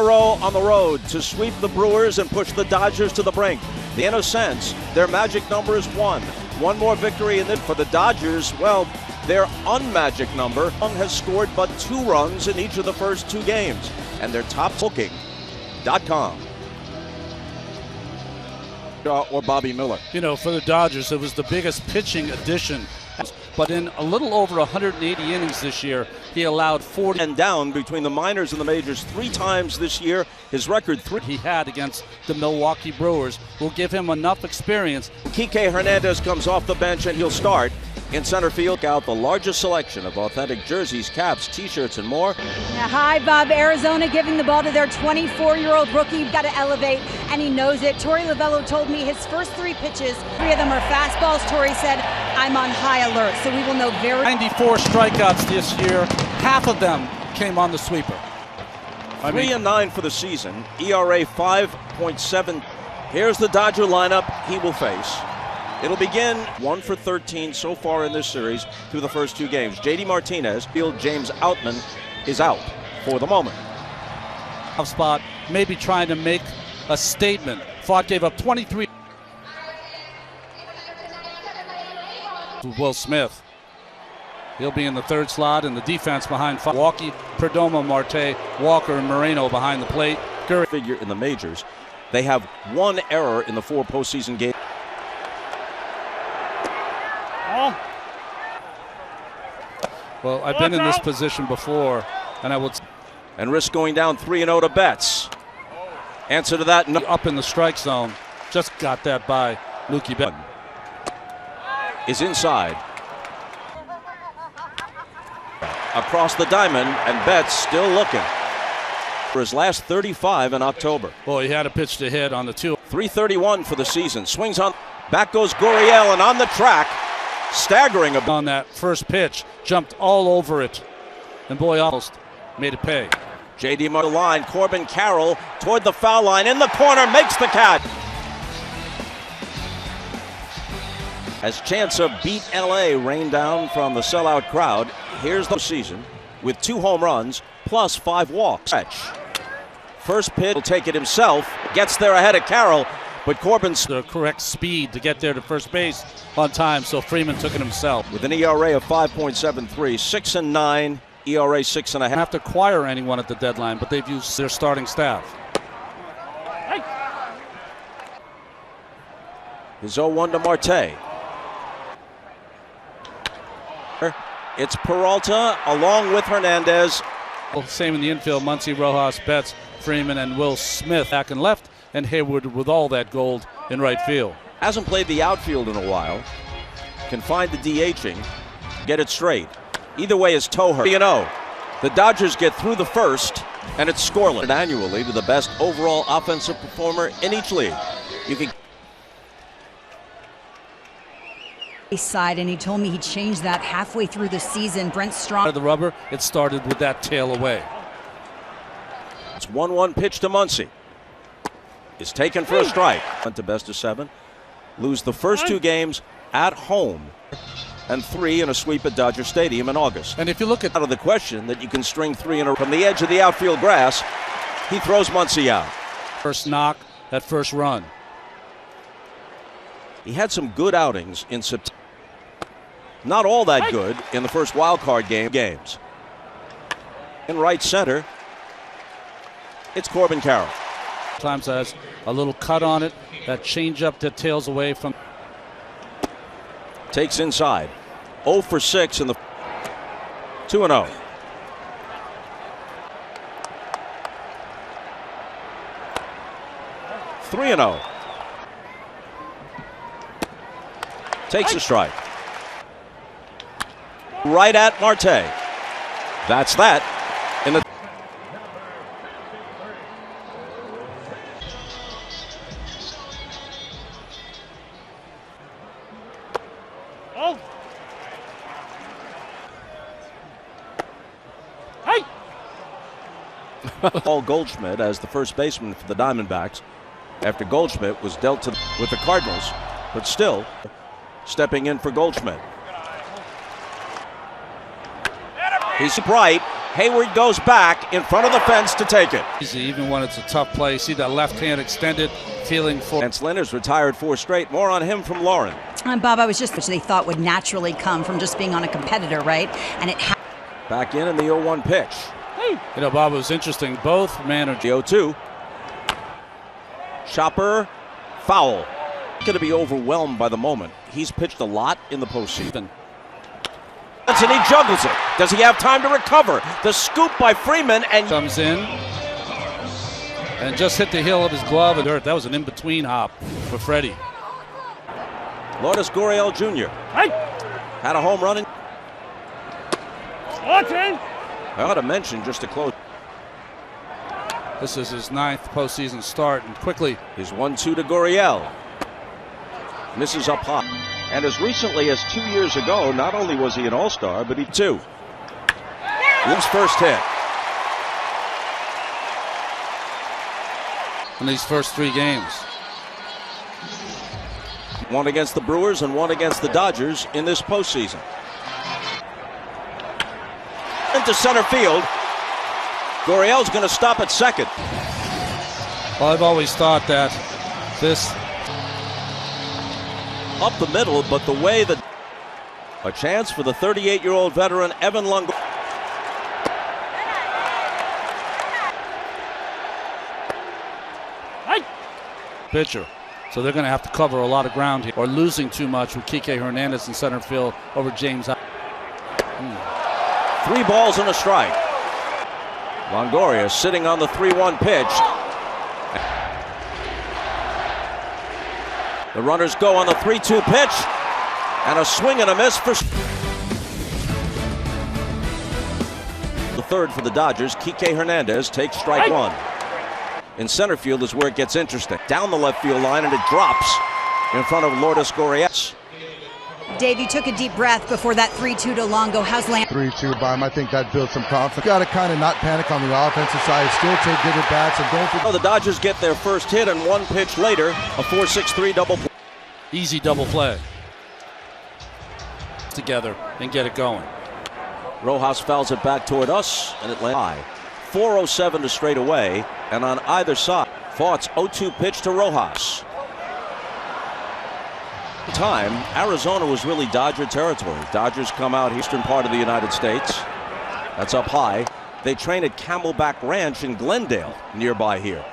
row on the road to sweep the Brewers and push the Dodgers to the brink. In a sense, their magic number is 1. One more victory, and then for the Dodgers, well, their unmagic number has scored but 2 runs in each of the first 2 games, and their top booking.com. Or Bobby Miller. You know, for the Dodgers, it was the biggest pitching addition. But in a little over 180 innings this year, he allowed 40 and down between the minors and the majors 3 times this year. His record 3 he had against the Milwaukee Brewers will give him enough experience. Kike Hernandez comes off the bench and he'll start. In center field, out the largest selection of authentic jerseys, caps, t-shirts, and more. Now, hi, Bob. Arizona giving the ball to their 24-year-old rookie. You've got to elevate, and he knows it. Torey Lovullo told me his first 3 pitches, 3 of them are fastballs. Torey said, I'm on high alert, so we will know very... 94 strikeouts this year. Half of them came on the sweeper. 3-9 for the season. ERA 5.7. Here's the Dodger lineup he will face. It'll begin 1 for 13 so far in this series through the first 2 games. J.D. Martinez, field James Outman is out for the moment. Spot, maybe trying to make a statement. Fought gave up 23. Will Smith. He'll be in the 3rd slot, and the defense behind Milwaukee, Perdomo, Marte, Walker, and Moreno behind the plate. Figure in the majors. They have 1 error in the 4 postseason games. Well, I've been in this position before, and I would... And risk going down 3-0 to Betts. Answer to that, no. Up in the strike zone. Just got that by Mookie Betts. Is inside. Across the diamond, and Betts still looking for his last 35 in October. Well, he had a pitch to hit on the 2. 331 for the season. Swings on. Back goes Gurriel, and on the track, staggering on that first pitch, jumped all over it, and boy, almost made it pay. J.D. Martin line, Corbin Carroll toward the foul line, in the corner, makes the catch. As chants of Beat L.A. rain down from the sellout crowd, here's the season with 2 home runs plus 5 walks. First pitch, will take it himself, gets there ahead of Carroll. But Corbin's the correct speed to get there to first base on time, so Freeman took it himself. With an ERA of 5.73, 6-9, ERA 6.5. Have to acquire anyone at the deadline, but they've used their starting staff. His 0-1 to Marte. It's Peralta along with Hernandez. Well, same in the infield, Muncy, Rojas, Betts, Freeman, and Will Smith back and left. And Hayward with all that gold in right field. Hasn't played the outfield in a while. Can find the DHing, get it straight. Either way is Toher. The Dodgers get through the first, and it's scoreless. Annually to the best overall offensive performer in each league. You can side, and he told me he changed that halfway through the season. Brent Strong. The rubber, it started with that tail away. It's 1-1 pitch to Muncy. Is taken for a strike. Went to best of 7. Lose the first 2 games at home, and 3 in a sweep at Dodger Stadium in August. And if you look at out of the question that you can string 3 in a row from the edge of the outfield grass, he throws Muncy out. First knock, that first run. He had some good outings in September. Not all that good in the first wild card games. In right center, it's Corbin Carroll. Times has a little cut on it. That changeup that tails away from. Takes inside. 0 for 6 in the 2-0. Three and 0. Takes a strike. Right at Marte. That's that. In the Paul Goldschmidt as the first baseman for the Diamondbacks after Goldschmidt was dealt to with the Cardinals, but still stepping in for Goldschmidt. He's bright, Hayward goes back in front of the fence to take it. Easy, even when it's a tough play. See that left hand extended, feeling for. Lance Lynn has retired 4 straight. More on him from Lauren. Bob, I was just, which they thought would naturally come from just being on a competitor, right? And it Back in the 0-1 pitch. You know, Bob, it was interesting. Both managers. The 0-2. Chopper, foul. Going to be overwhelmed by the moment. He's pitched a lot in the postseason. And he juggles it. Does he have time to recover? The scoop by Freeman and comes in and just hit the heel of his glove and hurt. That was an in-between hop for Freddie. Lourdes Gurriel Jr. Had a home run. I ought to mention just to close. This is his 9th postseason start, and quickly His 1-2 to Gurriel. Misses up high. And as recently as 2 years ago, not only was he an all-star, but he too. His first hit. in these first 3 games. One against the Brewers and one against the Dodgers in this postseason. Into center field. Gurriel's going to stop at second. Well, I've always thought that this Up the middle, but the way that a chance for the 38-year-old veteran Evan Longoria. pitcher. So they're going to have to cover a lot of ground here, or losing too much with Kike Hernandez in center field over James. 3 balls and a strike. Longoria sitting on the 3-1 pitch. The runners go on the 3-2 pitch, and a swing and a miss for the third for the Dodgers. Kike Hernandez takes strike 1. In center field is where it gets interesting. Down the left field line, and it drops in front of Lourdes Gurriel. Dave, you took a deep breath before that 3-2 to Longo. How's Lance? 3-2 by him. I think that builds some confidence. Got to kind of not panic on the offensive side. Still take good at bats and don't. Oh, the Dodgers get their first hit, and 1 pitch later, a 4-6-3 double play. Easy double play. Together and get it going. Rojas fouls it back toward us, and it lands high. 4:07 to straight away, and on either side, Faught's 0-2 pitch to Rojas. Time, Arizona was really Dodger territory. Dodgers come out eastern part of the United States. That's up high. They train at Camelback Ranch in Glendale, nearby here.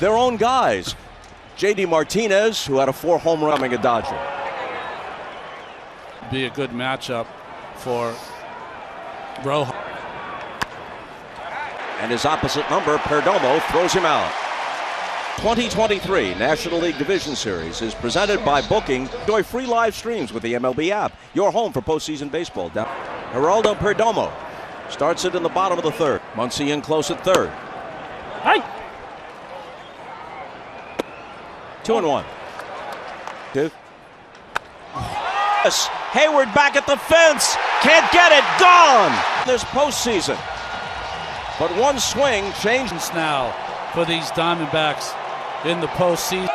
Their own guys. J.D. Martinez, who had a 4 home run, coming a Dodger. Be a good matchup for Rojas. And his opposite number, Perdomo, throws him out. 2023 National League Division Series is presented by Booking. Enjoy free live streams with the MLB app. Your home for postseason baseball. Geraldo Perdomo starts it in the bottom of the 3rd. Muncy in close at 3rd. 2-1. Yes, Hayward back at the fence. Can't get it. Gone. This postseason. But one swing changes now for these Diamondbacks in the postseason.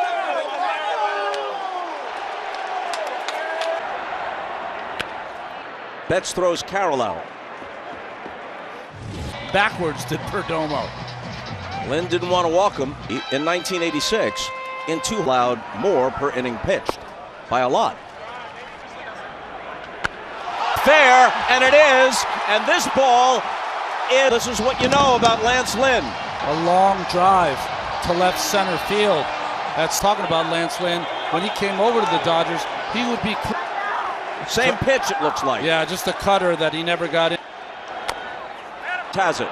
Betts throws Carroll out. Backwards to Perdomo. Lynn didn't want to walk him in 1986. In 2 allowed more per inning pitched by a lot. Fair, and it is. And this ball is. This is what you know about Lance Lynn. A long drive to left center field. That's talking about Lance Lynn. When he came over to the Dodgers, he would be. Same pitch, it looks like. Yeah, just a cutter that he never got in. Has it.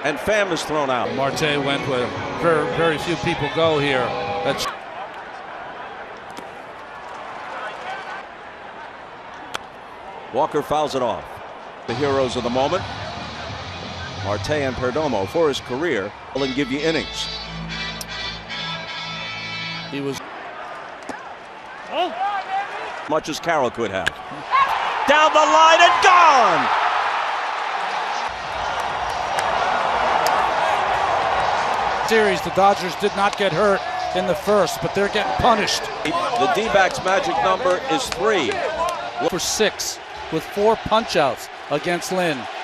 And Pham is thrown out. Marte went with very few people go here. That's Walker fouls it off. The heroes of the moment. Marte and Perdomo for his career will give you innings. he was. Much as Carroll could have. Down the line and gone! Series, the Dodgers did not get hurt in the first, but they're getting punished. The D-backs magic number is 3. For 6 with 4 punch-outs against Lynn.